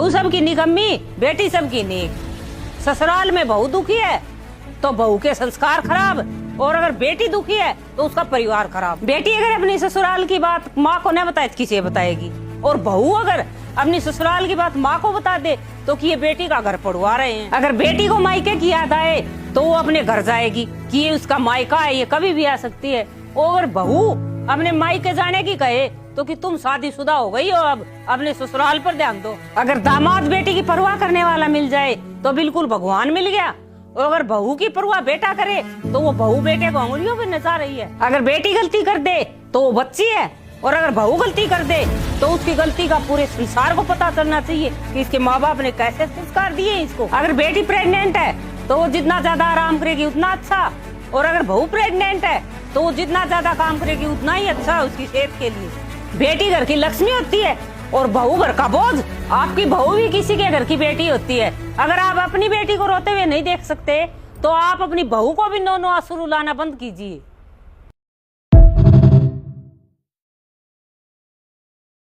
बहू सबकी निकम्मी, बेटी सबकी नेक। ससुराल में बहू दुखी है तो बहू के संस्कार खराब, और अगर बेटी दुखी है तो उसका परिवार खराब। बेटी अगर अपनी ससुराल की बात माँ को न बताए तो किसे बताएगी, और बहू अगर अपनी ससुराल की बात माँ को बता दे तो कि ये बेटी का घर पढ़वा रहे हैं। अगर बेटी को मायके की याद आए तो वो अपने घर जाएगी कि ये उसका मायका है, ये कभी भी आ सकती है। और अगर बहू अपने मायके जाने की कहे तो कि तुम शादीशुदा हो गई हो, अब अपने ससुराल पर ध्यान दो। अगर दामाद बेटी की परवाह करने वाला मिल जाए तो बिल्कुल भगवान मिल गया, और अगर बहू की परवाह बेटा करे तो वो बहू बेटे को अंगुलियों पे नचा रही है। अगर बेटी गलती कर दे तो वो बच्ची है, और अगर बहू गलती कर दे तो उसकी गलती का पूरे संसार को पता चलना चाहिए कि इसके माँ बाप ने कैसे संस्कार दिए इसको। अगर बेटी प्रेग्नेंट है तो वो जितना ज्यादा आराम करेगी उतना अच्छा, और अगर बहू प्रेग्नेंट है तो वो जितना ज्यादा काम करेगी उतना ही अच्छा है उसकी सेहत के लिए। बेटी घर की लक्ष्मी होती है और बहू घर का बोझ। आपकी बहू भी किसी के घर की बेटी होती है। अगर आप अपनी बेटी को रोते हुए नहीं देख सकते तो आप अपनी बहू को भी नौ आंसू रुलाना बंद कीजिए।